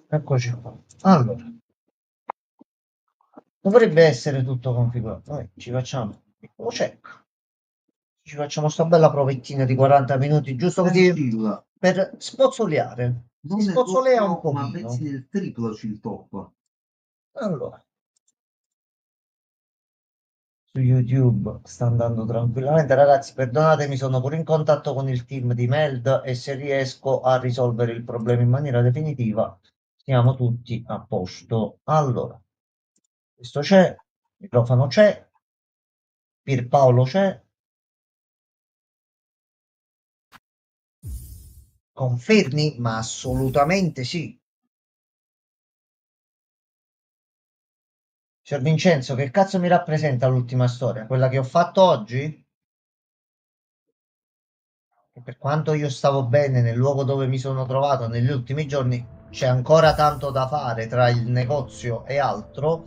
Eccoci qua. Allora, dovrebbe essere tutto configurato. Noi ci facciamo un piccolo check. Ci facciamo sta bella provettina di 40 minuti, giusto così Tranquilla, per spozzoliare. Si non nel spozzolea un doppio, ma pochino. pensi nel triplo il top. Allora, su YouTube sta andando tranquillamente. Ragazzi, perdonatemi, sono pure in contatto con il team di Meld e se riesco a risolvere il problema in maniera definitiva, siamo tutti a posto. Allora, questo c'è, il microfono c'è, Pierpaolo c'è. Confermi? Ma assolutamente sì. Signor Vincenzo, che cazzo mi rappresenta l'ultima storia? Quella che ho fatto oggi? Che per quanto io stavo bene nel luogo dove mi sono trovato negli ultimi giorni, c'è ancora tanto da fare tra il negozio e altro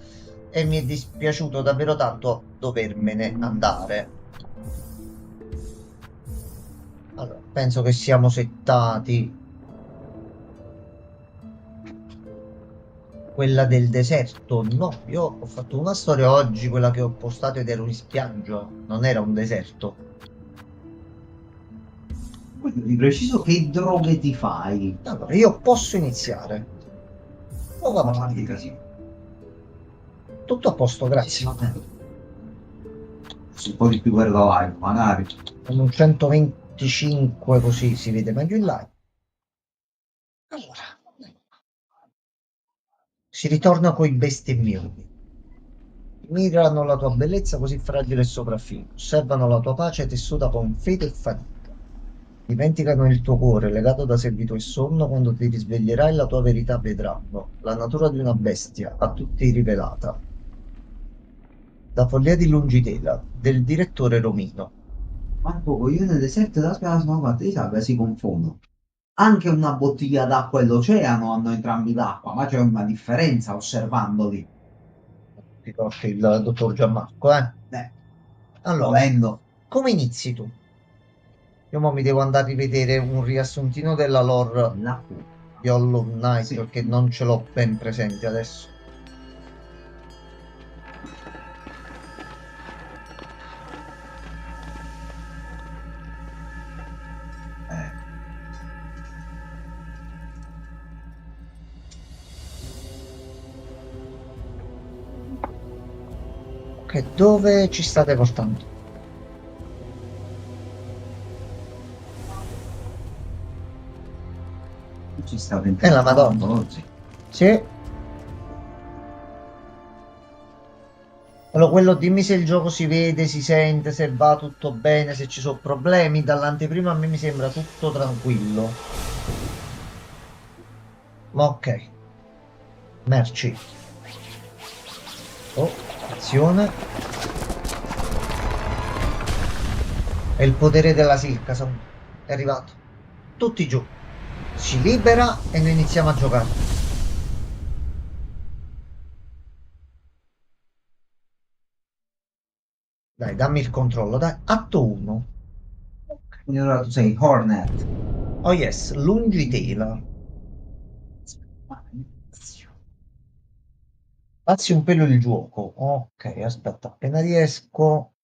e mi è dispiaciuto davvero tanto dovermene andare. Allora, penso che siamo settati. Quella del deserto, no, io ho fatto una storia oggi, quella che ho postato ed ero in spiaggia, non era un deserto. Quindi di preciso che droghe ti fai? Allora, io posso iniziare. Oh, va Ma bene. avanti casino. Tutto a posto, Sì, sì, grazie. va bene. Un po' di più guarda live, magari. Con un 125 così si vede meglio in live. Allora, si ritorna coi bestemmioni. Mirano la tua bellezza così fragile e sopraffina. Osservano la tua pace tessuta con fede e fatica. Dimenticano il tuo cuore legato da servitù e sonno quando ti risveglierai la tua verità vedranno. La natura di una bestia a tutti rivelata. La follia di Lungitela del direttore Romino. Ma poco, io nel deserto della spiaggia sono fatte di sabbia si confondono. Anche una bottiglia d'acqua e l'oceano hanno entrambi l'acqua, ma c'è una differenza osservandoli. Ricordi il dottor Gianmarco, eh? Eh, Allora, volendo. come inizi tu? Io mo mi devo andare a rivedere un riassuntino della lore La coda. di Hollow Knight Sì. perché non ce l'ho ben presente adesso. Eh, Ok, dove ci state portando? ci sta La pensando Madonna. oggi. Sì. Allora, quello dimmi se il gioco si vede, si sente, se va tutto bene, se ci sono problemi. Dall'anteprima a me mi sembra tutto tranquillo. Ma ok, merci. Oh, azione. È il potere della Silcason. È arrivato. Tutti giù. Si libera e noi iniziamo a giocare. Dai, dammi il controllo. Dai, atto 1. Quindi ora tu sei Hornet. Oh yes, Lungitela. Passi un pelo il gioco. Ok, aspetta, appena riesco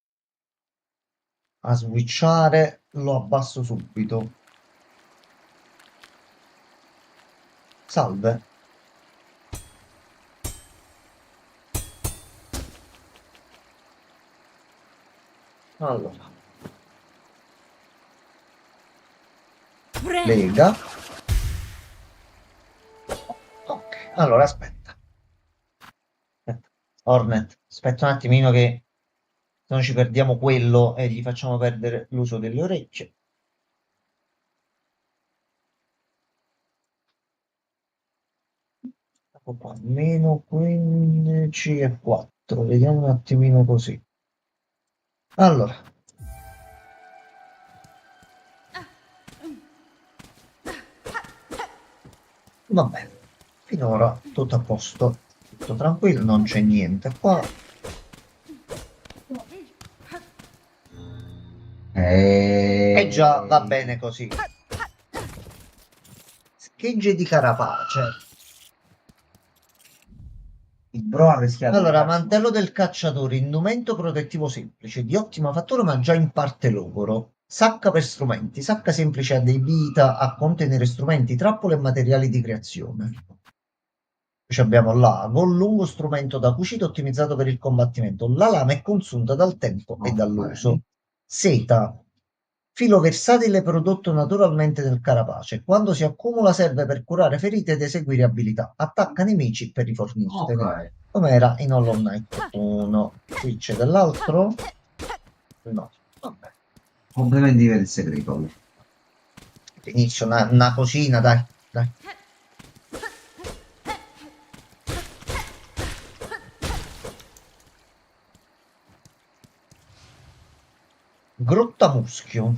a switchare lo abbasso subito. Salve. Allora, lega. Ok, allora aspetta. Aspetta. Hornet, aspetta un attimino che se no ci perdiamo quello e gli facciamo perdere l'uso delle orecchie. Ecco qua, meno 15 e 4. Vediamo un attimino così. Allora, va bene. Finora tutto a posto. Tutto tranquillo, non c'è niente qua. E già va bene così. Schegge di carapace. Bro, ha rischiato. Allora, mantello del cacciatore, indumento protettivo semplice, di ottima fattura ma già in parte logoro. Sacca per strumenti, sacca semplice adibita a contenere strumenti, trappole e materiali di creazione. Poi abbiamo l'ago, lungo strumento da cucito ottimizzato per il combattimento. La lama è consunta dal tempo e dall'uso. Seta, filo versatile prodotto naturalmente nel carapace. Quando si accumula serve per curare ferite ed eseguire abilità. Attacca nemici per rifornirtene. Ok. Come era in Hollow Knight 1. Qui c'è dell'altro? No, vabbè. Complimenti per il segreto. Inizio una cosina, dai, dai. Grotta muschio.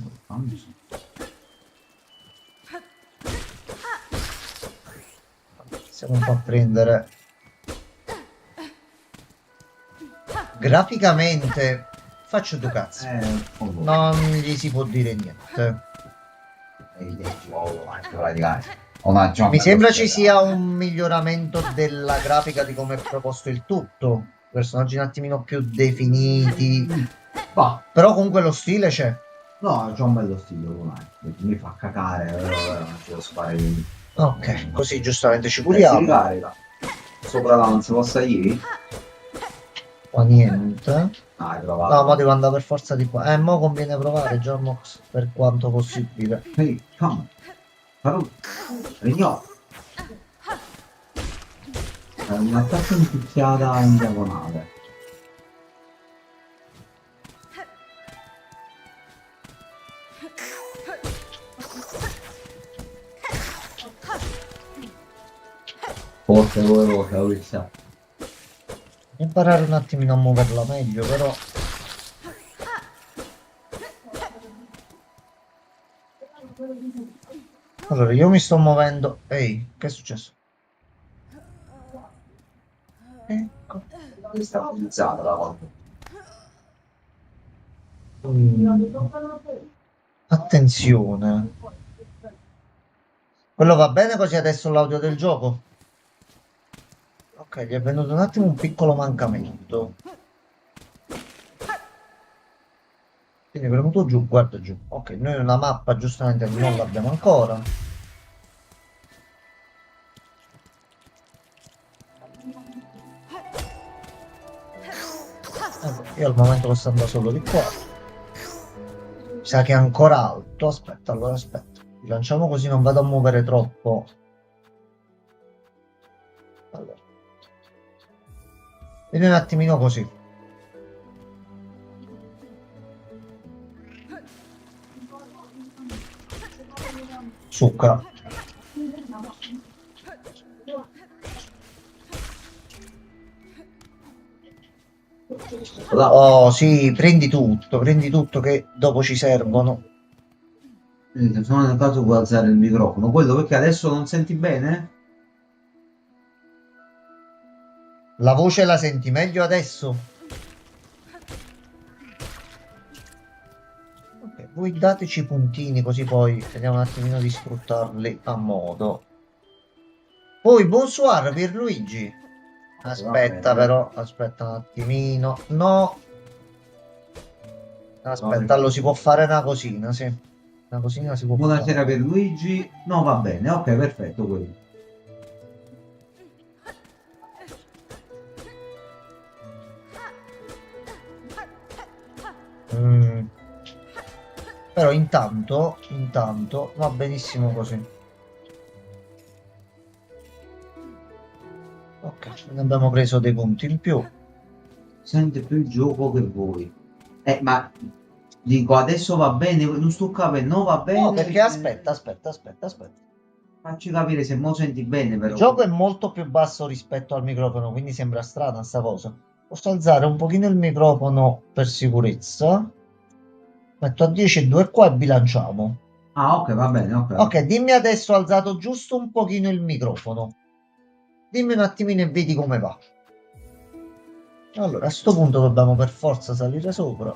Iniziamo un po' a prendere. Graficamente faccio due cazzi. Non gli si può dire niente. Mi sembra ci sia un miglioramento della grafica di come è proposto il tutto. Personaggi un attimino più definiti. Bah. Però comunque lo stile c'è. No, c'è un bello stile, mi fa cacare, non ci posso fare niente. Ok, così giustamente ci Si curiamo. ricarica. Sopra là non si possa dire? Qua niente. Ah, hai provato. No, ma devo andare per forza di qua. Mo conviene provare, Giornox, per quanto possibile. Ehi, come? Farò... Rignò. È un attacco in picchiata in diagonale. Forse volevo capire. Imparare un attimino a muoverla meglio, però. Allora, io mi sto muovendo. Ehi, che è successo? Ecco. Sta utilizzata la volta. Attenzione. Quello va bene così adesso l'audio del gioco? Ok, gli è venuto un attimo un piccolo mancamento. Quindi è venuto giù, guarda giù. Ok, noi una mappa giustamente non l'abbiamo ancora. Io al momento posso andare solo di qua. Mi sa che è ancora alto. Aspetta, allora aspetta. Lanciamo così non vado a muovere troppo. Allora. Vedi un attimino così. Succa. Oh sì, prendi tutto che dopo ci servono. Se sono nel caso puoi alzare il microfono. Quello perché adesso non senti bene? La voce la senti meglio adesso? Ok, voi dateci puntini così poi vediamo un attimino di sfruttarli a modo. Poi, bonsoir Pierluigi. Aspetta però, aspetta un attimino. No. Aspetta, allora si può fare una cosina, sì. Una cosina si può fare. Buonasera per Luigi. No, va bene, ok, perfetto quello. Però intanto va benissimo così. Ok, ne abbiamo preso dei punti in più. Sente più il gioco che voi. Ma dico adesso va bene, non sto capendo, no va bene. No, perché aspetta. Facci capire se mo senti bene però. Il gioco è molto più basso rispetto al microfono, quindi sembra strana sta cosa. Posso alzare un pochino il microfono per sicurezza. Metto a 10,2 qua e bilanciamo. Ah, ok, va bene, ok. Ok, dimmi adesso alzato giusto un pochino il microfono. Dimmi un attimino e vedi come va. Allora, a sto punto dobbiamo per forza salire sopra.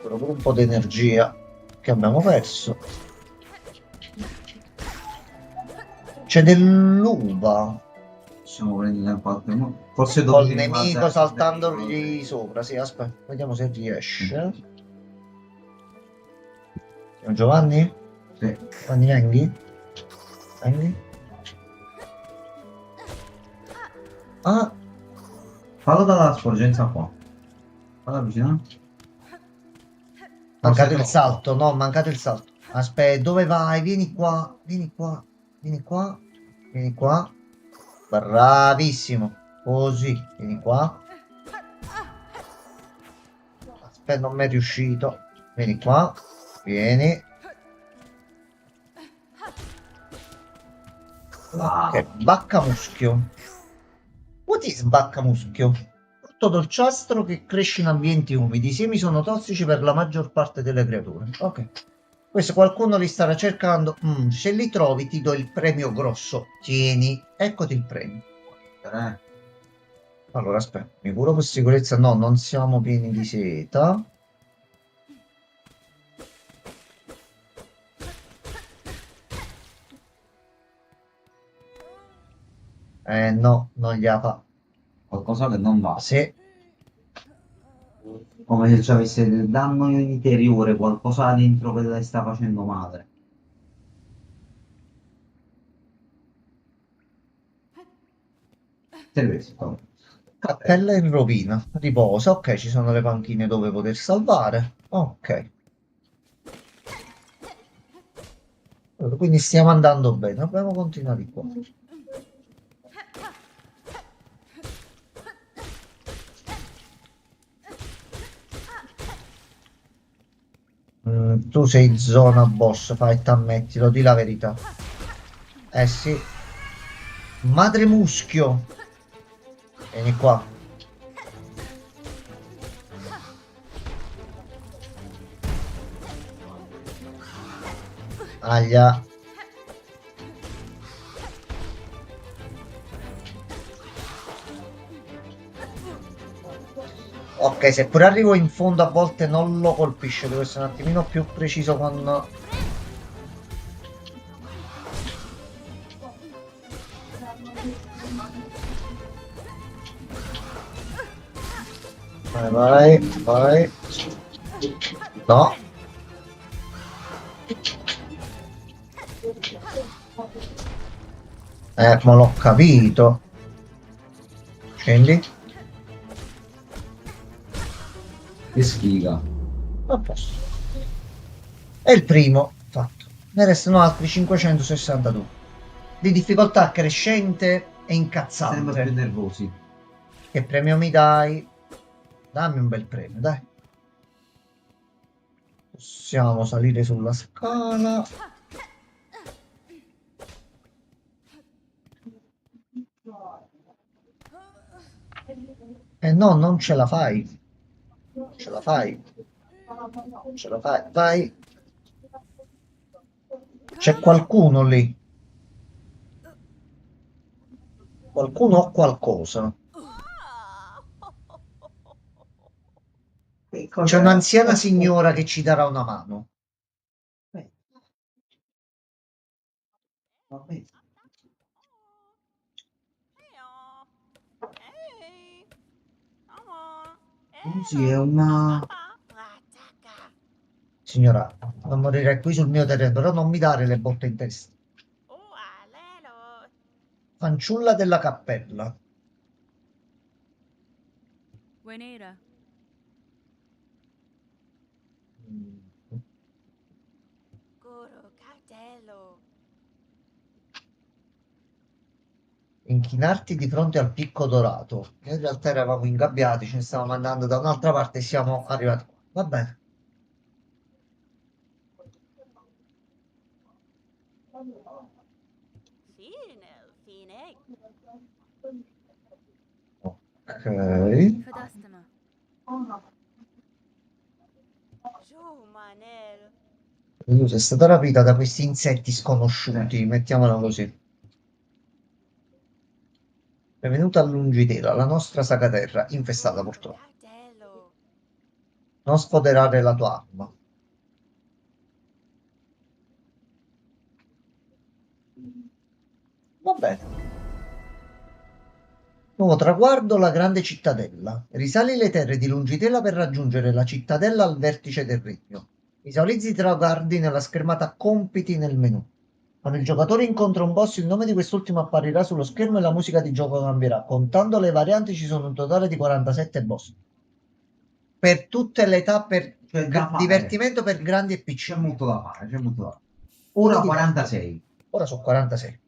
Per un po' di energia che abbiamo perso. C'è dell'uva Possiamo prendere in qualche modo. Forse dopo col ci nemico riguarda saltandogli sopra. Sì, aspetta, vediamo se riesce. Siamo Giovanni? Sì. Giovanni, vengi? Vengi? Ah, Fallo dalla sporgenza qua. Falla vicino. Forse mancato è il troppo. salto, no, mancato il salto. Aspetta, dove vai? Vieni qua, vieni qua, vieni qua, vieni qua. Bravissimo. Così, vieni qua. Aspetta, non mi è riuscito. Vieni qua, vieni. Ok, Ah, bacca muschio. What is bacca muschio? Frutto dolciastro che cresce in ambienti umidi. I semi sono tossici per la maggior parte delle creature. Ok. Questo qualcuno li starà cercando. Se li trovi ti do il premio grosso. Tieni, eccoti il premio. eh. Allora, aspetta, mi curo per sicurezza. No, non siamo pieni di seta. No, non gli fa. Qualcosa che non va. Se Come se ci avesse del danno interiore, qualcosa dentro che le sta facendo male. Servizio. Vabbè. cappella in rovina. Riposa. Ok, ci sono le panchine dove poter salvare. Ok. Allora, quindi stiamo andando bene. Dobbiamo continuare qua. Tu sei zona boss, fai, t'ammettilo, di la verità. Eh sì. Madre muschio. Vieni qua. Aglia. Ok, seppure arrivo in fondo a volte non lo colpisce, devo essere un attimino più preciso con... Vai, vai, vai. No. Ma l'ho capito. Scendi. Che sfiga. A posto. È il primo fatto. Ne restano altri 562. Di difficoltà crescente e Sempre più incazzante. nervosi. Che premio mi dai? Dammi un bel premio, dai. Possiamo salire sulla scala. Eh no, non ce la fai. Ce la fai. Ce la fai. Vai. C'è qualcuno lì. Qualcuno o qualcosa. Che C'è cos'è? un'anziana signora che ci darà una mano. Eh, vabbè. Così è una... Signora, non morire qui sul mio terreno, però non mi dare le botte in testa. Fanciulla della cappella. Buenera. Mm. Coro cartello. Inchinarti di fronte al picco dorato. Noi in realtà eravamo ingabbiati, ce ne stavamo andando da un'altra parte e siamo arrivati qua. Va bene. Fine, fine. Ok. Fadastama. Giù, Manel. Sei stata rapita da questi insetti sconosciuti, mettiamola così. Benvenuta a Lungitela, la nostra saga terra, infestata Coro purtroppo. cartello. Non sfoderare la tua arma. Va bene. Nuovo traguardo, la grande cittadella. Risali le terre di Lungitela per raggiungere la cittadella al vertice del regno. Visualizzi i traguardi nella schermata compiti nel menu. Quando il giocatore incontra un boss, il nome di quest'ultimo apparirà sullo schermo e la musica di gioco cambierà. Contando le varianti ci sono un totale di 47 boss. Per tutte le età, per C'è da fare. divertimento per grandi e C'è piccini. molto da fare, c'è molto da fare. Ora Quindi, 46. ora sono 46.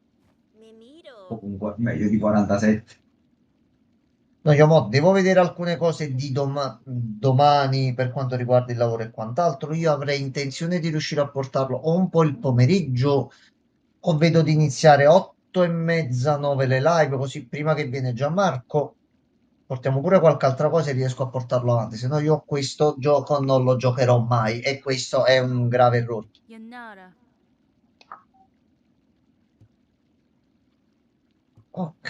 Mi miro. Comunque, meglio di 47. No, io mo devo vedere alcune cose di domani per quanto riguarda il lavoro e quant'altro. Io avrei intenzione di riuscire a portarlo o un po' il pomeriggio o vedo di iniziare 8:30, 9 le live, così prima che viene Gianmarco portiamo pure qualche altra cosa e riesco a portarlo avanti. Se no io questo gioco non lo giocherò mai e questo è un grave errore. Yannara. Ok.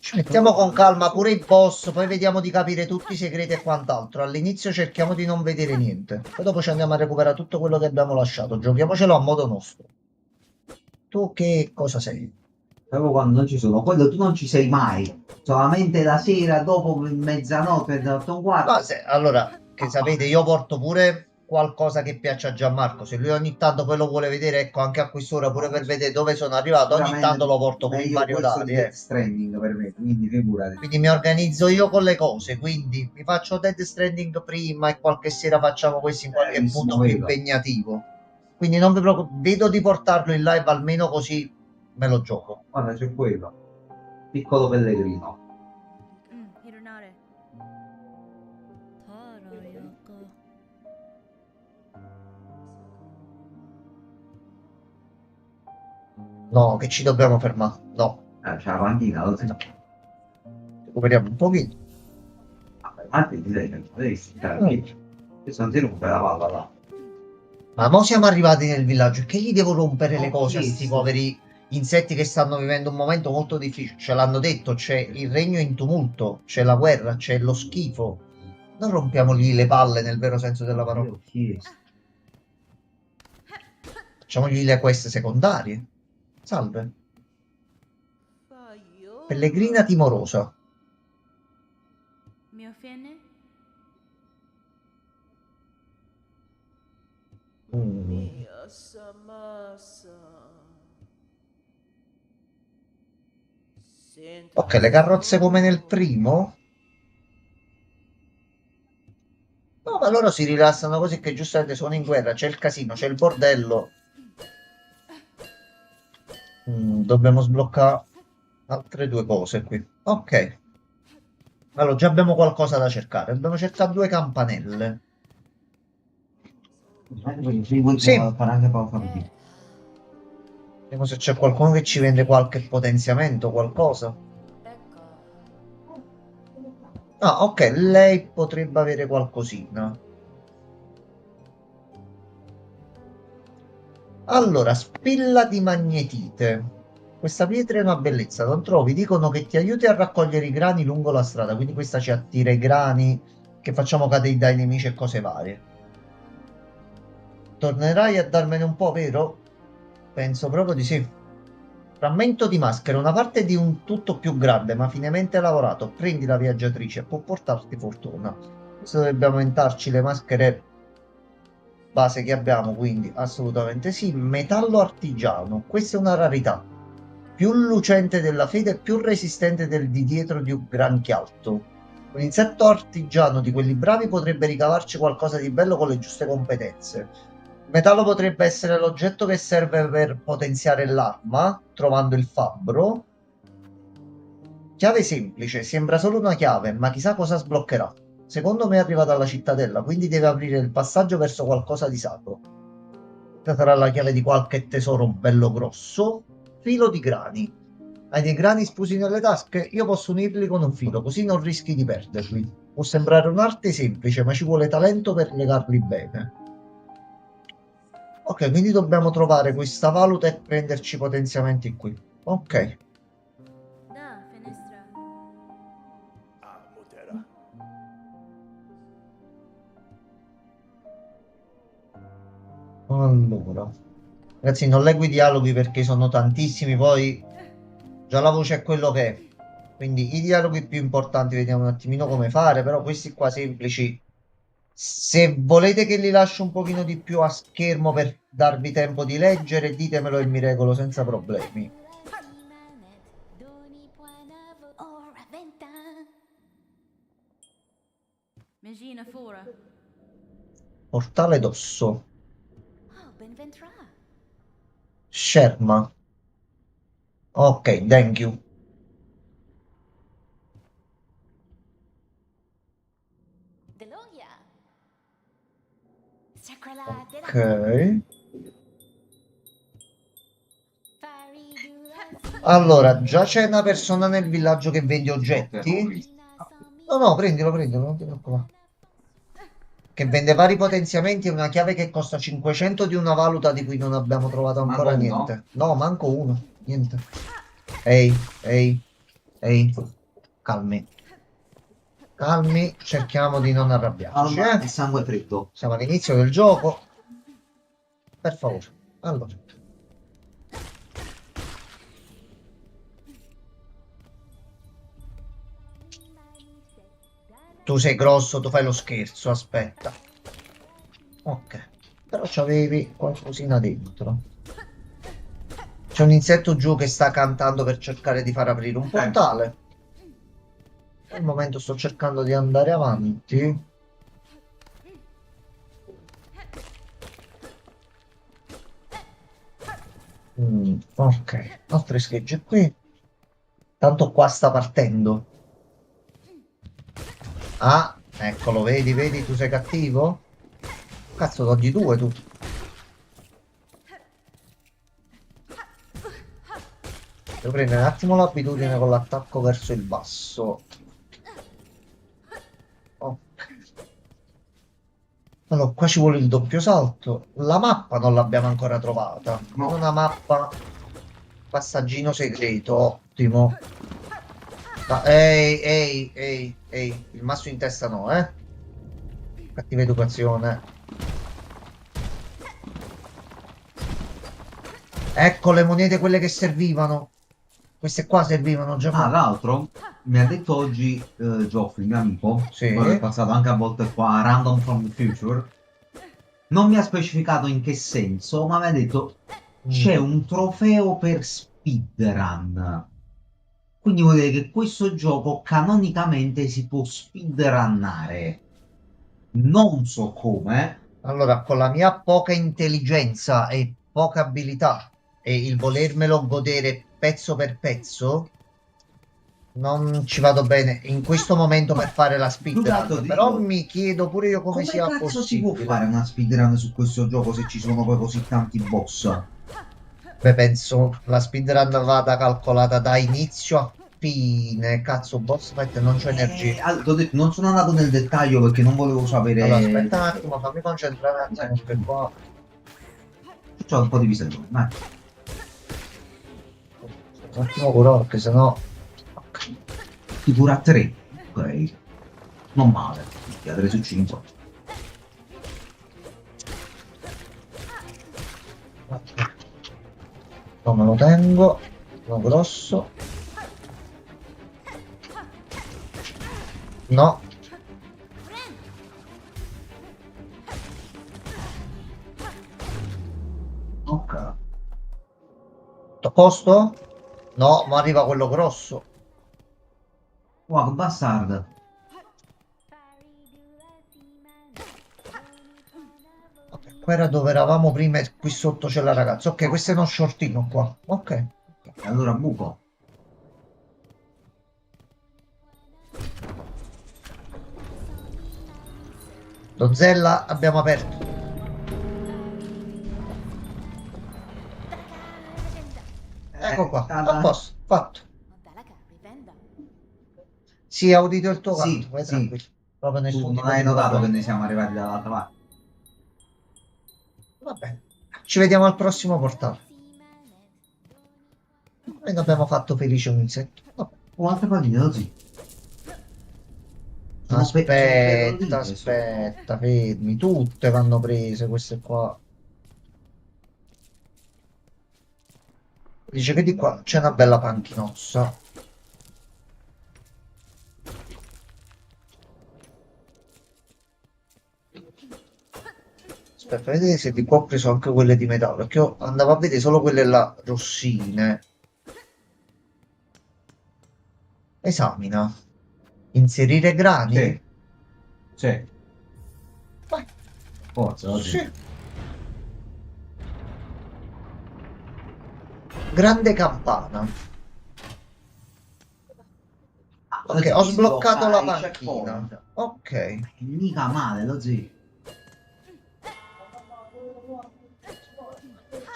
Ci mettiamo con calma pure i boss, poi vediamo di capire tutti i segreti e quant'altro. All'inizio cerchiamo di non vedere niente, poi dopo ci andiamo a recuperare tutto quello che abbiamo lasciato. Giochiamocelo a modo nostro. Tu che cosa sei? Proprio quando non ci sono, quello tu non ci sei mai. Solamente la sera dopo mezzanotte, mezzanotte e un No, quarto. allora, che sapete, io porto pure qualcosa che piace a Gianmarco. Se lui ogni tanto poi lo vuole vedere, ecco, anche a quest'ora, pure per vedere dove sono arrivato, ogni tanto lo porto pure in Meglio vari questo di orari, Death Stranding per me, quindi figurati. Quindi mi organizzo io con le cose, quindi mi faccio Dead Stranding prima e qualche sera facciamo questo in qualche Bravissimo, punto più quello. impegnativo. Quindi non vi preoccupate, vedo di portarlo in live almeno così me lo gioco. Guarda, c'è quello. Piccolo pellegrino. Hironare. Tarayaka. No, che ci dobbiamo fermare. No, C'è la panchina, lo sai. no. Recuperiamo un pochino. Marti ti sei visto? Mm. Questo non si rompe la palla là. Ma mo siamo arrivati nel villaggio. Che gli devo rompere le Ho cose a sti chiesto. poveri insetti che stanno vivendo un momento molto difficile? Ce l'hanno detto, c'è il regno in tumulto, c'è la guerra, c'è lo schifo. Non rompiamogli le palle nel vero senso della parola. Io ho chiesto. Facciamogli le quest secondarie. Salve. Pellegrina timorosa. Mio fine? Mm. Ok, le carrozze come nel primo? No, ma loro si rilassano così che giustamente sono in guerra. C'è il casino, c'è il bordello. Dobbiamo sbloccare altre due cose qui. Ok. Allora, già abbiamo qualcosa da cercare. Dobbiamo cercare due campanelle. Sì. Fare anche poco di. Vediamo se c'è qualcuno che ci vende qualche potenziamento, qualcosa. Ah, ok, lei potrebbe avere qualcosina. Allora, spilla di magnetite. Questa pietra è una bellezza, non trovi? Dicono che ti aiuti a raccogliere i grani lungo la strada, quindi questa ci attira i grani che facciamo cadere dai nemici e cose varie. Tornerai a darmene un po', vero? Penso proprio di sì. Frammento di maschera, una parte di un tutto più grande ma finemente lavorato. Prendi la viaggiatrice, può portarti fortuna. Questo dovrebbe aumentarci le maschere base che abbiamo, quindi assolutamente sì. Metallo artigiano, questa è una rarità. Più lucente della fede e più resistente del di dietro di un granchialto. Un insetto artigiano di quelli bravi potrebbe ricavarci qualcosa di bello con le giuste competenze. Il metallo potrebbe essere l'oggetto che serve per potenziare l'arma, trovando il fabbro. Chiave semplice, sembra solo una chiave, ma chissà cosa sbloccherà. Secondo me è arrivata alla cittadella, quindi deve aprire il passaggio verso qualcosa di sacro. Questa sarà la chiave di qualche tesoro bello grosso. Filo di grani. Hai dei grani spusi nelle tasche? Io posso unirli con un filo, così non rischi di perderli. Può sembrare un'arte semplice, ma ci vuole talento per legarli bene. Ok, quindi dobbiamo trovare questa valuta e prenderci potenziamenti qui. Ok. Da, finestra. Allora, ragazzi, non leggo i dialoghi perché sono tantissimi, poi già la voce è quello che è. Quindi i dialoghi più importanti vediamo un attimino come fare, però questi qua semplici. Se volete che li lascio un pochino di più a schermo per darvi tempo di leggere, ditemelo e mi regolo senza problemi. Magina Fora. Portale d'osso. Oh, Benventra. Sherma. Ok, thank you. Deloya. Ok. Allora, già c'è una persona nel villaggio che vende oggetti. No, no, prendilo, prendilo, non ti preoccupare. Che vende vari potenziamenti e una chiave che costa 500 di una valuta di cui non abbiamo trovato ancora Manco uno? niente. No, manco uno. Niente. Ehi, ehi, ehi. Calmi. Calmi, cerchiamo di non arrabbiarci, Alma e eh. sangue freddo. Siamo all'inizio del gioco. Per favore. Allora. Tu sei grosso, tu fai lo scherzo, aspetta. Ok. Però c'avevi qualcosina dentro. C'è un insetto giù che sta cantando per cercare di far aprire un portale. Al momento sto cercando di andare avanti. Ok, altre schegge qui. Tanto qua sta partendo. Ah, eccolo, vedi, vedi, tu sei cattivo? Cazzo, togli due tu. Devo prendere un attimo l'abitudine con l'attacco verso il basso. Ok. Allora, qua ci vuole il doppio salto. La mappa non l'abbiamo ancora trovata. No. Una mappa passaggino segreto, ottimo. Ehi, ehi, ehi, ehi, il masso in testa no, eh? Cattiva educazione. Ecco le monete, quelle che servivano. Queste qua servivano già. Ah, l'altro mi ha detto oggi Geoffrey, mio amico, Sì. quello è passato anche a volte qua, random from the future. Non mi ha specificato in che senso, ma mi ha detto c'è un trofeo per speedrun. Quindi vuol dire che questo gioco canonicamente si può speedrunnare. Non so come. Allora, con la mia poca intelligenza e poca abilità e il volermelo godere pezzo per pezzo, non ci vado bene in questo momento per fare la Più che altro speedrun. ti Però dico, mi chiedo pure io come come sia cazzo si può possibile. fare una speedrun su questo gioco se ci sono poi così tanti boss? Beh, penso la speedrun vada calcolata da inizio a fine. Cazzo, boss fight non c'ho energia. T'ho detto, non sono andato nel dettaglio perché non volevo Allora, sapere. aspetta un attimo, fammi concentrare un attimo perché qua C'ho un po' di pisello. un attimo curo perché sennò. Ok. Figura a 3. Ok. Non male. 3 su 5. No, me lo tengo, uno grosso. No. Ok. A posto? No, ma arriva quello grosso. Wow, che bastard. Ok, qua era dove eravamo prima e qui sotto c'è la ragazza. Ok, questo è uno shortino qua. Ok. E allora buco. Lo Zella abbiamo aperto. Ecco qua. A posto, fatto. Sì, ho udito il tuo canto, Sì, vai sì. tranquillo. Proprio Tu nessun non tipo hai di notato che problema. ne siamo arrivati dall'altra parte. Va bene. Ci vediamo al prossimo portale. E ne abbiamo fatto felice un insetto. Vabbè. Oh, altre palline, così. Sono Aspetta, perlite, aspetta, fermi. Tutte vanno prese queste qua. Dice che di qua c'è una bella panchinossa. Aspetta, vedete se di qua ho preso anche quelle di metallo, perché io andavo a vedere solo quelle là rossine. Esamina. Inserire grani? Sì, sì, Vai. forza, oggi. Sì. Grande campana. Ok, ho sbloccato la panchina. Ok. Mica male, lo zio.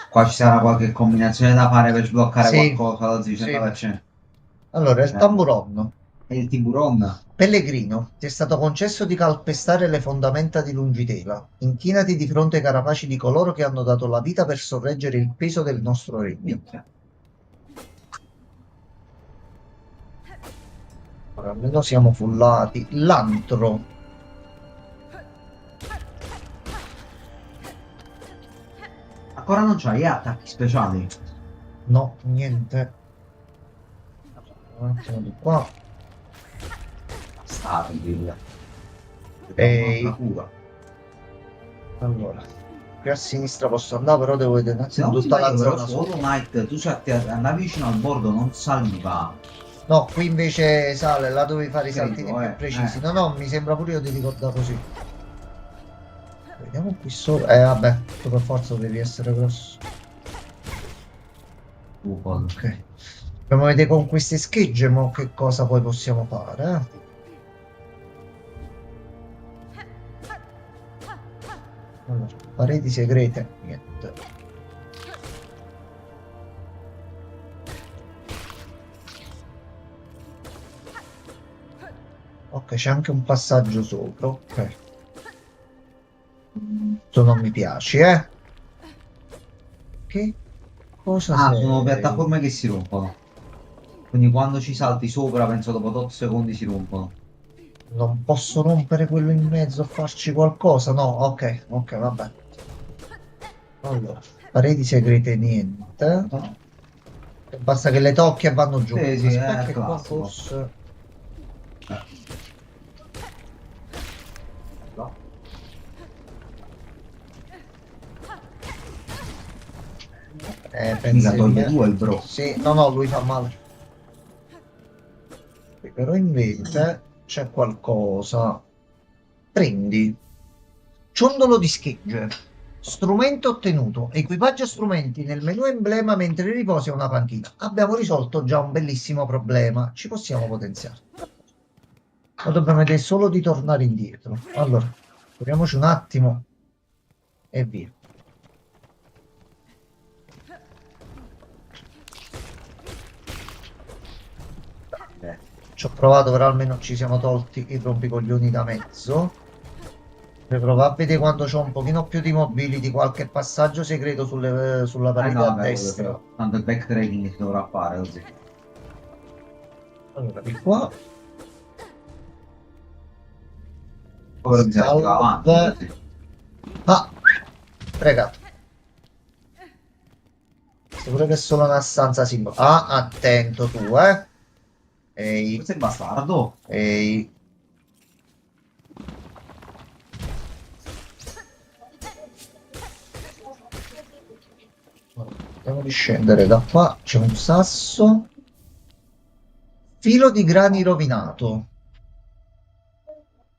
Qua ci sarà qualche combinazione da fare per sbloccare Sì, qualcosa, lo zio, sì. 100%. Allora, il tamburon. E il tiburon? Pellegrino, ti è stato concesso di calpestare le fondamenta di Lungitela. Inchinati di fronte ai carapaci di coloro che hanno dato la vita per sorreggere il peso del nostro regno. Minchia. Ora, almeno siamo fullati. L'antro. Ancora non c'hai attacchi speciali? No, niente. Un attimo di qua. Stabil. Ehi. Un'altra cura. Allora, qui a sinistra posso andare, però devo vedere un Se attimo non ti tutta la sbaglio, però, zona su sotto. Hollow Knight tu andavi vicino al bordo, non saliva. No, qui invece sale, là dovevi fare i Credo, saltini più precisi. eh. No, no, mi sembra pure io di ricordare così. Vediamo qui sopra. Vabbè, tu per forza devi essere grosso. Ok. Dobbiamo vedere con queste schegge, mo che cosa poi possiamo fare, eh? Allora, pareti segrete, niente. Ok, c'è anche un passaggio sopra, ok. Questo non mi piace, eh? Che cosa Ah, sei? sono piattaforme che si rompono. Quindi quando ci salti sopra, penso dopo 8 secondi si rompono. Non posso rompere quello in mezzo a farci qualcosa? No, ok, ok, vabbè. Allora, pareti segrete niente. Basta che le tocchi e vanno giù. Sì, sì, Aspetta è che qua classico. forse... No. pensi Mica toglie me- due il bro. Sì, no, no, lui fa male. Però invece c'è qualcosa. Prendi. Ciondolo di schegge. Strumento ottenuto. Equipaggia strumenti nel menu emblema mentre riposi a una panchina. Abbiamo risolto già un bellissimo problema. Ci possiamo potenziare. Ma dobbiamo vedere solo di tornare indietro. Allora, curiamoci un attimo e via. Ci ho provato, però almeno ci siamo tolti i rompicoglioni da mezzo. Per provare a vedere quando c'ho un pochino più di mobility, qualche passaggio segreto sulla parete No, a vabbè, destra. tanto il backtracking si dovrà fare così. Allora, di qua. Ora bisogna andare avanti. Salve. Così. Ah, fregato. Sicuro che è solo una stanza singola. Ah, attento tu, eh. Ehi, Questo è bastardo. ehi. Vediamo di scendere da qua. C'è un sasso. Filo di grani rovinato.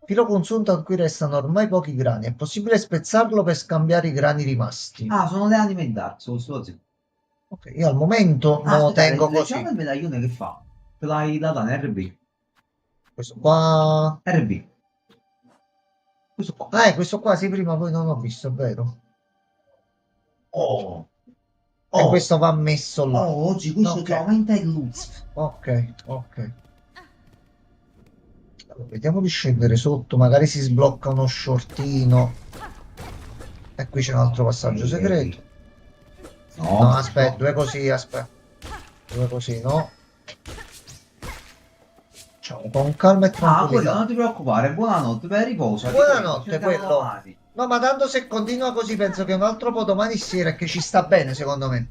Filo consunto a cui restano ormai pochi grani. È possibile spezzarlo per scambiare i grani rimasti. Ah, sono le anime in Dark Souls, così. Ok, io al momento Ah, lo aspetta, tengo leggiamo così. il medaglione che fa. Ce l'hai data in RB. Questo qua. RB. Questo qua. Questo qua sì, prima poi non l'ho visto, è vero. Oh. E Oh. questo va messo là. Oh, oggi questo Ok. ti aumenta il luz. Ok, ok. Allora, vediamo di scendere sotto, magari si sblocca uno shortino. E qui c'è un altro passaggio segreto. No, No, aspetta, no. due così, aspetta. Due così, no. Facciamo con calma e Ah, quello tranquillità. non ti preoccupare, buonanotte, per riposo. Buonanotte, Ci sentiamo quello. domani. No, ma tanto se continua così penso che un altro po' domani sera e che ci sta bene, secondo me.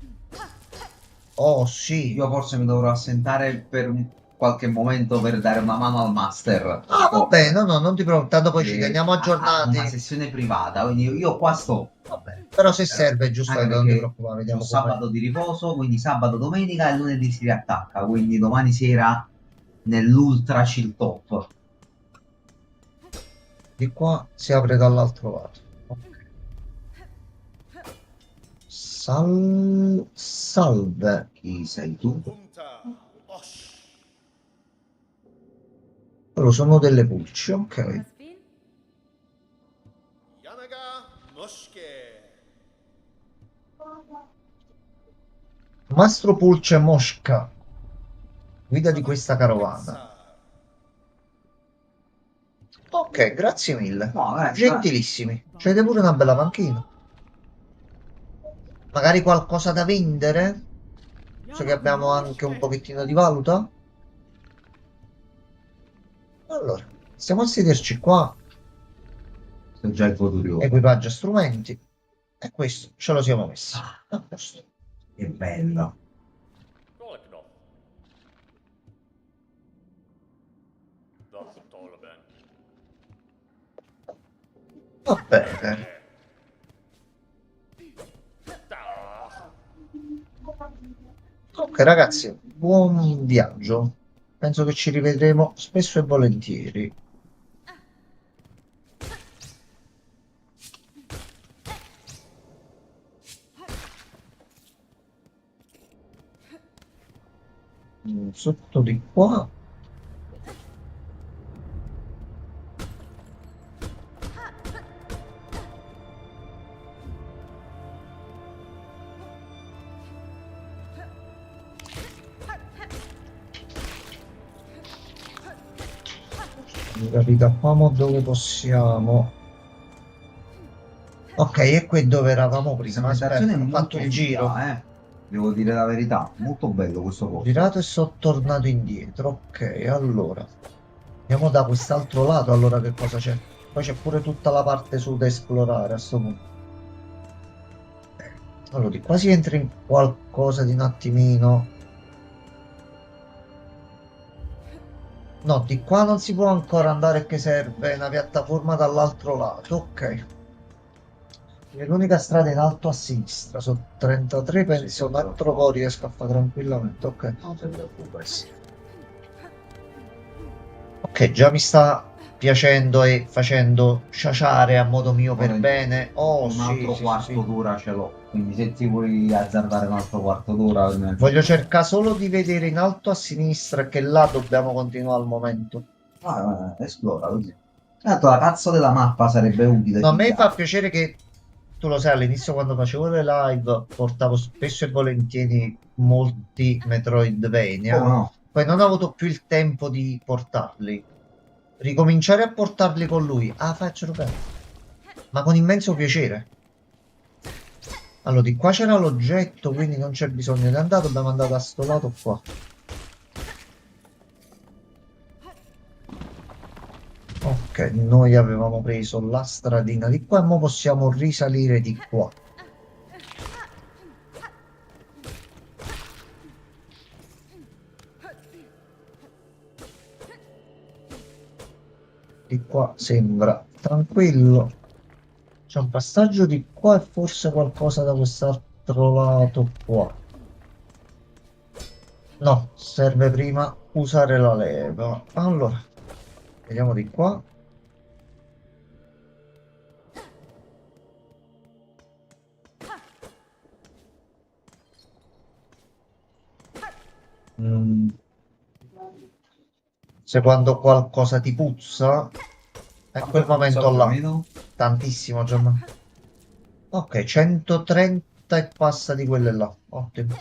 Oh sì. Io forse mi dovrò assentare per qualche momento per dare una mano al master. Ah, vabbè, no, no, non ti preoccupare, tanto poi ci E teniamo ha una aggiornati. sessione privata, quindi io qua sto. Vabbè, però se Però- serve è giusto che Anche non ti perché preoccupare, c'ho vediamo come. sabato di riposo, quindi sabato, domenica e lunedì si riattacca, quindi domani sera nell'ultra chill top. Di qua si apre dall'altro lato. Ok. Salve. Chi sei tu? Punta Osh. Loro sono delle pulci, ok. Caspin? Yanaga Noshike. Mastro Pulce Mosca, guida di questa carovana. Tezza. Ok, grazie mille. No, Gentilissimi. C'avete pure una bella panchina. Magari qualcosa da vendere? So che abbiamo anche un pochettino di valuta. Allora, stiamo a sederci qua. sto già il futuro. Equipaggio e strumenti. E questo ce lo siamo messi. A posto. Che bella. Kolknoff. Dat Tolben. Va bene. Ok, ragazzi, buon viaggio. Penso che ci rivedremo spesso e volentieri. Sotto di qua. Ricapamo dove possiamo. Ok, e qui dove eravamo Questa prima. Aspetta, ambientazione è ho fatto molto il giro. figa, eh. Devo dire la verità, molto bello questo Ho posto. girato e sono tornato indietro. Ok, allora. Andiamo da quest'altro lato, allora che cosa c'è? Poi c'è pure tutta la parte sud da esplorare a sto punto. Allora, di qua si entra in qualcosa di un attimino. No, di qua non si può ancora andare che serve una piattaforma dall'altro lato. Ok. È l'unica strada in alto a sinistra. Sono 33, penso un altro po' riesco a fare tranquillamente. Ok. Non ti preoccupare. Ok, già mi sta piacendo e facendo sciaciare a modo mio per bene. Oh, Un sì, altro sì, sì, quarto sì. d'ora ce l'ho, quindi se ti vuoi azzardare un altro quarto d'ora, Voglio cercare solo di vedere in alto a sinistra che là dobbiamo continuare al momento. esplora così. Tanto la cazzo della mappa sarebbe utile No, a me fa pigliare. piacere che, tu lo sai, all'inizio quando facevo le live portavo spesso e volentieri molti Come Metroidvania, no? poi non ho avuto più il tempo di portarli. Ricominciare a portarli con lui, ah, faccio giocare, ma con immenso piacere. Allora, di qua c'era l'oggetto, quindi non c'è bisogno di andare, dobbiamo andare da sto lato qua. Ok, noi avevamo preso la stradina di qua e ora possiamo risalire di qua. Di qua sembra tranquillo. C'è un passaggio di qua e forse qualcosa da quest'altro lato qua. No, serve prima usare la leva. Allora, vediamo di qua. Mm, Se quando qualcosa ti puzza, è quel momento là. Tantissimo, Gianma. Ok, 130 e passa di quelle là. Ottimo.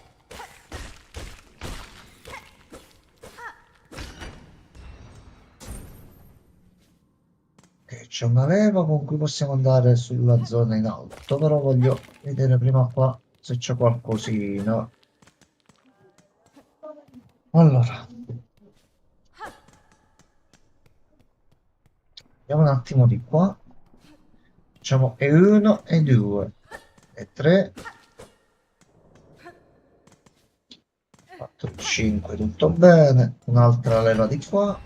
Ok, c'è una leva con cui possiamo andare sulla zona in alto, però voglio vedere prima qua se c'è qualcosina. Allora, vediamo un attimo di qua. Facciamo E1 e 2 e 3. 4, 5, tutto bene. Un'altra leva di qua.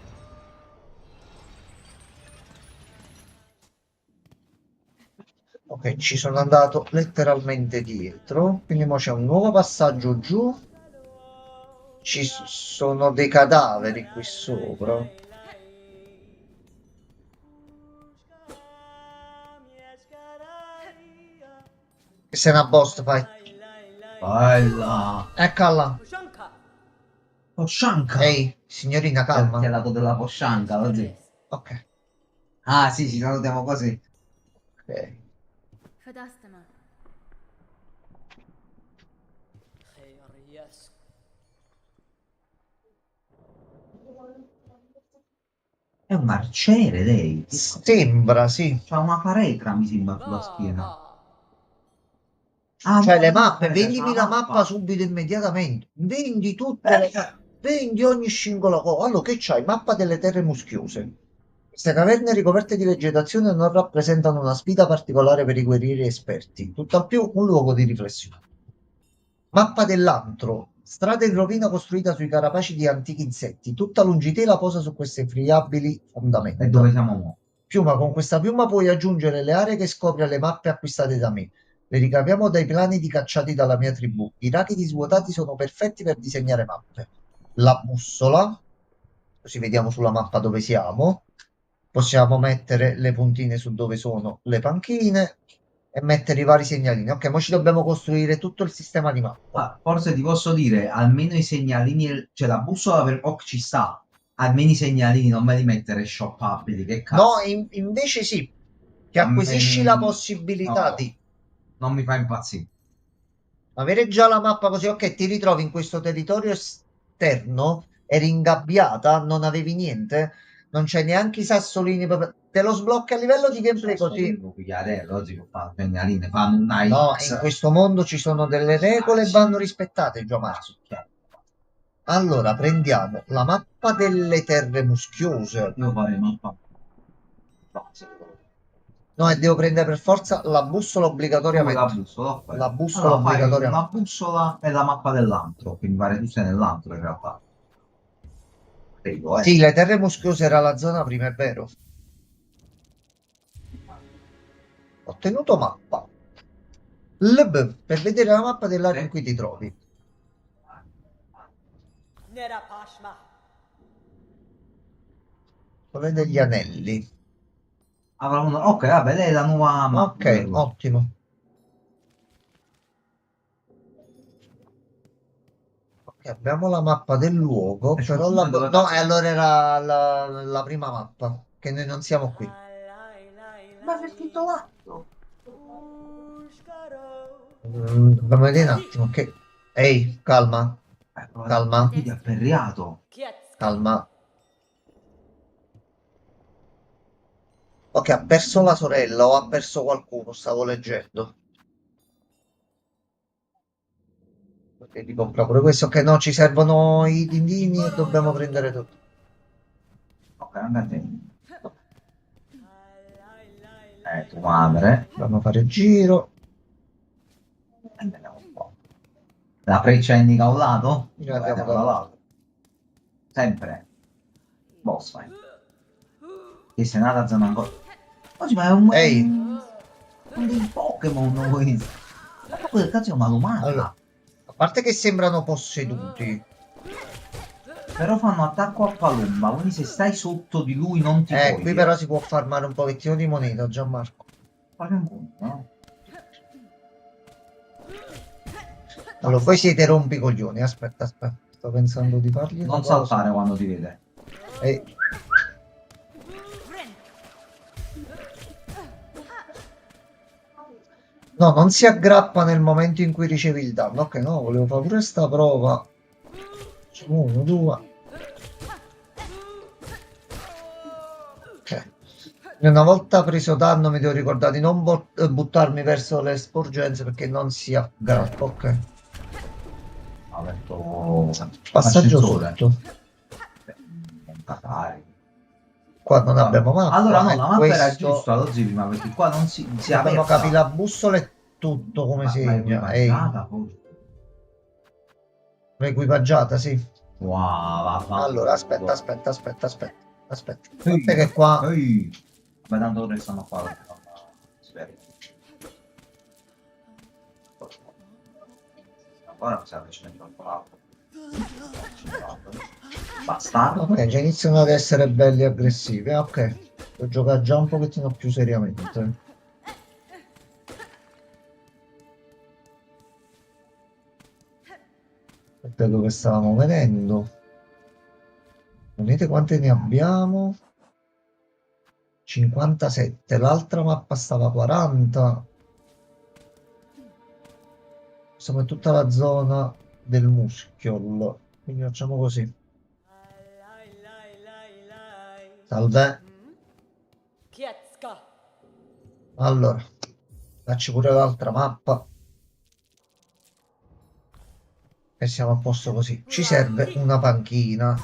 Ok, ci sono andato letteralmente dietro. Quindi ora c'è un nuovo passaggio giù. Sono dei cadaveri qui sopra. E se ne a boss, fai. Bella. Eccola. Poscianca. Ehi, signorina, Ti ha calma. dato della poscianca, così. Ok, Ah, sì, ci salutiamo così. ok. Fadastama. È un arciere, lei. Sembra, sì. C'ha una faretra, mi sembra, sulla schiena. Ah, Cioè, no, le no, mappe, aspetta, c'ha vendimi la la mappa subito, immediatamente. Vendi tutte le... Vendi ogni singola cosa. Allora, che c'hai? Mappa delle terre muschiose. Queste caverne ricoperte di vegetazione non rappresentano una sfida particolare per i guerrieri esperti, tutt'al più un luogo di riflessione. Mappa dell'antro. Strada in rovina costruita sui carapaci di antichi insetti. Tutta lungitela posa su queste friabili fondamenta. E dove siamo mo? Piuma, con questa piuma puoi aggiungere le aree che scopri alle mappe acquistate da me. Le ricaviamo dai plani di cacciati dalla mia tribù. I rachidi svuotati sono perfetti per disegnare mappe. La bussola, così vediamo sulla mappa dove siamo. Possiamo mettere le puntine su dove sono le panchine e mettere i vari segnalini. Ok, ora ci dobbiamo costruire tutto il sistema di mappa. Ah, forse ti posso dire, almeno i segnalini, cioè la bussola per Oc ci sta, almeno i segnalini non me li mettere shoppabili, che No, cazzo. invece sì, che A me acquisisci la possibilità no, di non mi fa impazzire. avere già la mappa così, ok, ti ritrovi in questo territorio esterno, eri ingabbiata, non avevi niente, non c'è neanche i sassolini, te lo sblocca a livello di gameplay così. Devo pigliare, oggi che fa segnalini, fanno una No, X. in questo mondo ci sono delle regole e vanno rispettate, Gio Marzo. Allora, prendiamo la mappa delle terre muschiose. Devo fare mappa. No, No, e devo prendere per forza la bussola come la obbligatoriamente. bussola? Ok. La bussola Allora fai una obbligatoriamente. bussola e la mappa dell'antro, quindi pare tu sei nell'antro in realtà. Credo, Sì, le terre muschiose era la zona prima, è vero. Ottenuto mappa. Per vedere la mappa dell'area in cui ti trovi. Quelle degli anelli. Ok, vabbè, lei è la nuova mappa. Ok, ottimo. Ok, abbiamo la mappa del luogo, E però scusa, dove No, cazzo e allora era la prima mappa, che noi non siamo qui. ma c'è scritto l'altro. Dobbiamo vedere un attimo, che... Ehi, calma, calma, Vedi, apperriato. calma. Ok, ha perso la sorella o ha perso qualcuno, stavo leggendo. Perché ti compra pure questo. Ok, no, ci servono i dindini e dobbiamo prendere tutto. Ok, andate. Tua madre. Dobbiamo fare il giro. Andiamo un po'. La freccia indica un lato? Andiamo dall'altro. Sempre. Boss fight. Che sei nata zona ancora. Oggi ma è un... Ehi. Un dei Pokémon voi. Ma che cazzo è una lumaca? Allora, a parte che sembrano posseduti. Però fanno attacco a palomba, quindi se stai sotto di lui non ti puoi. Qui però si può farmare un pochettino di moneta, Gianmarco. Fare un punto, no? Allora, voi siete rompicoglioni. Aspetta, aspetta. Sto pensando di fargli una Non cosa. saltare quando ti vede. No, non si aggrappa nel momento in cui ricevi il danno. Ok, no, volevo fare pure sta prova. Facciamo 1, 2. Ok. Una volta preso danno mi devo ricordare di non buttarmi verso le sporgenze perché non si aggrappa. Ok. Ha letto... Passaggio ascensore. sotto. Qua non abbiamo mappa. Allora no, la mappa era questo... giusta oggi prima perché qua non si Dobbiamo aperta. capire la bussola e tutto come segna. Ma Ehi. è equipaggiata, forse. L'equipaggiata, sì. Wow, va. Allora, aspetta. Aspetta che qua... Ehi. Ma tanto ora stanno qua. Perché non spero. Ancora mi sa che ce n'è qualcun bastardo. Ok, già iniziano ad essere belli e aggressivi. Ok, devo giocare già un pochettino più seriamente. Da dove stavamo venendo. Vedete quante ne abbiamo? 57. L'altra mappa stava 40. Siamo in tutta la zona del Muschiol. Quindi facciamo così. Salve. Kiecka. Allora, facci pure l'altra mappa. E siamo a posto così. Ci serve una panchina.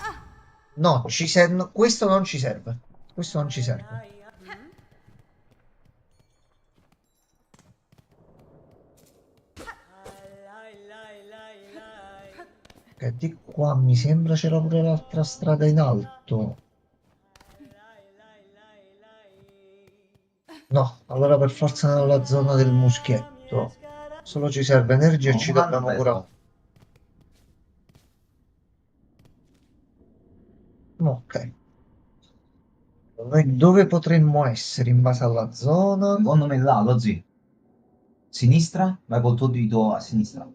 No, no, questo non ci serve. Questo non ci serve. Che di qua mi sembra c'era pure l'altra strada in alto. No, allora per forza nella zona del muschietto. Solo ci serve energia e No, ci ma dobbiamo bello. curare. Ok. Noi dove potremmo essere in base alla zona? Secondo me là, lo zio. Sinistra? Vai col tuo dito a sinistra.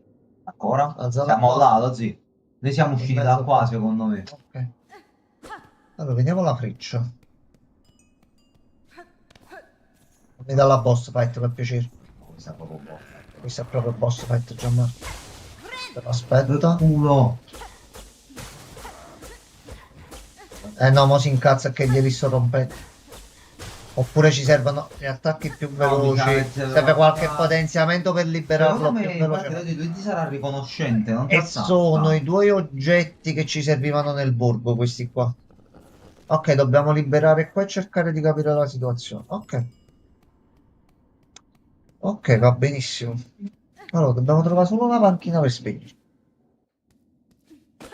Ancora? La zona Siamo qua? là, lo zio. Noi siamo In usciti mezzo da qua, qua. secondo me. Ok. Allora, vediamo la freccia. Mi dà la boss fight per piacere. Questa è proprio buona. Questo è proprio boss fight, Gianmarco. Che Aspetta. culo. No, mo si incazza che glieli sto rompendo. Oppure ci servono gli attacchi più No, mi sa veloci. che ce Serve l'ho qualche fatta. potenziamento per liberarlo Secondo più me, infatti, velocemente. lui ti sarà riconoscente, non ti E sono i attacca. due oggetti che ci servivano nel borgo, questi qua. Ok, dobbiamo liberare qua e cercare di capire la situazione. Ok. Ok, va benissimo. Allora, dobbiamo trovare solo una panchina per spegnere.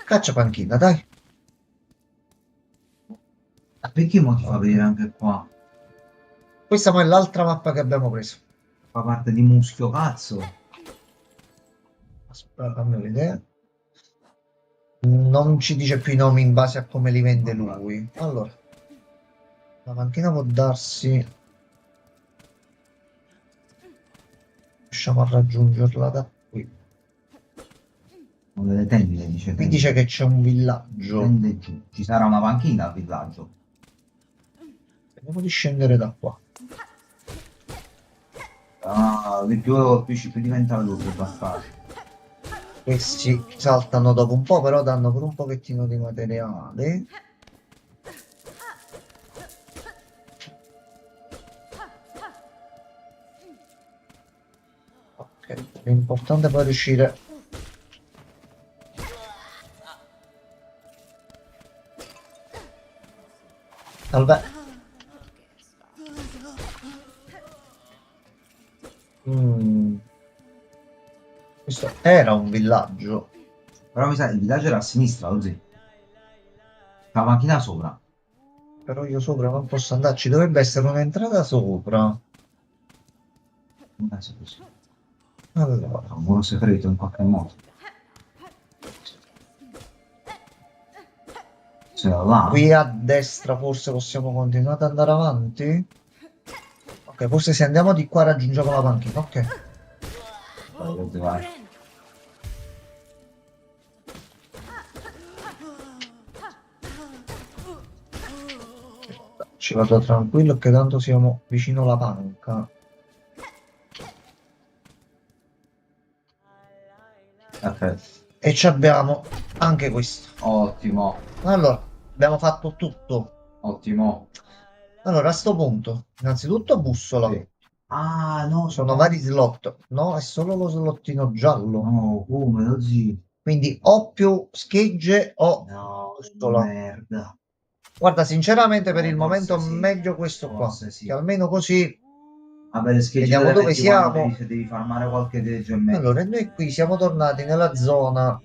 Caccia panchina, dai. Perché mo ti fa Ok. vedere anche qua? Questa poi è l'altra mappa che abbiamo preso. Fa parte di muschio, cazzo. Aspetta, fammi vedere. Non ci dice più i nomi in base a come li vende lui. Allora, la panchina può darsi... Riusciamo a raggiungerla da qui. Non delle tende, dice. Qui dice che c'è un villaggio. Tende giù. Ci sarà una panchina al villaggio. Vediamo di scendere da qua. Ah, di più colpisci, più diventa veloce il bastardo. Questi saltano dopo un po', però danno pure un pochettino di materiale. Ok, l'importante è poi riuscire... Salve. Questo era un villaggio. Però mi sa il villaggio era a sinistra, così. La panchina sopra. Però io sopra non posso andarci. Dovrebbe essere un'entrata sopra. Non penso così. Allora, È un buon segreto in qualche modo. Se là. qui a destra forse possiamo continuare ad andare avanti. Ok, forse se andiamo di qua raggiungiamo la panchina. Ok. Vai, vai. Ci vado tranquillo che tanto siamo vicino alla panca. Ok. E ci abbiamo anche questo. Ottimo. Allora, abbiamo fatto tutto. Ottimo. Allora, a sto punto, innanzitutto bussola. Sì. Ah, no, Sono vari slot. No, è solo lo slottino giallo. No, come lo zio? Quindi o più schegge o No, bussola. merda. Guarda, sinceramente per il Forse momento sì. meglio questo qua. Forse sì. Che almeno così Vabbè, le schegge vediamo le dove metti quando siamo. devi farmare qualche deggio e mezzo. Allora, e noi qui siamo tornati nella zona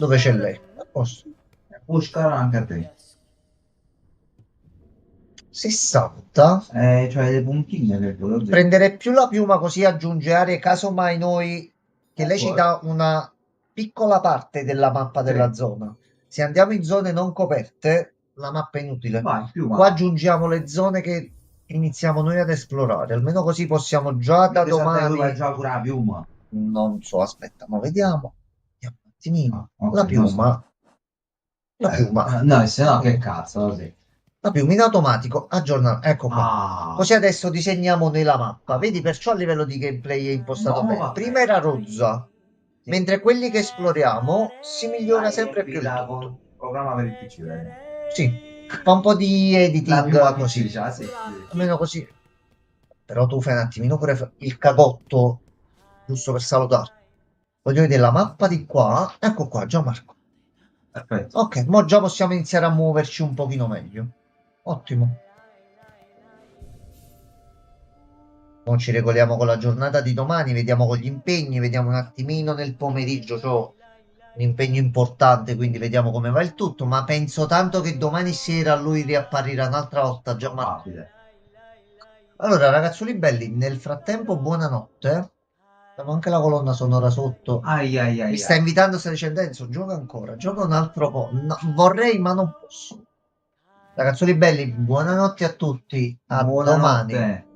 dove c'è lei. A posto. Pushkar anche a te. 60. Cioè le puntine del volevo dire. Prendere più la piuma così aggiunge aree casomai noi che lei ci dà una piccola parte della mappa della zona. Se andiamo in zone non coperte, la mappa è inutile. Vai, piuma. Qua aggiungiamo le zone che iniziamo noi ad esplorare. Almeno così possiamo già da Perché se te domani. vai già pure la piuma. Non so, aspetta, ma vediamo. Vediamo un attimino. Ok, La piuma. La piuma. No, se no che cazzo, così. La piuma in automatico aggiorna. Ecco qua. Ah, Così adesso disegniamo nella mappa. Vedi, perciò a livello di gameplay è impostato No, bene. vabbè. Prima era rozza, mentre quelli che esploriamo si migliora sempre più il tutto. Programma per il PC, vedi? Sì, fa un po' di La editing piuma così. PC, cioè, sì. Almeno così. Però tu fai un attimino pure il cagotto, giusto per salutare. Voglio vedere la mappa di qua. Ecco qua, Gianmarco. Perfetto. Ok, mo già possiamo iniziare a muoverci un pochino meglio. Ottimo. Mo ci regoliamo con la giornata di domani, vediamo con gli impegni, vediamo un attimino nel pomeriggio. C'ho un impegno importante, quindi vediamo come va il tutto. Ma penso tanto che domani sera lui riapparirà un'altra volta, Gianmarco. Probabile. Allora, ragazzoli belli, nel frattempo, buonanotte. Abbiamo anche la colonna sonora sotto. Ai ai ai. Mi sta invitando, sta dicendo Enzo, gioca ancora, gioca un altro po'. No, vorrei, ma non posso. Ragazzoli belli, buonanotte a tutti. A domani. Buonanotte.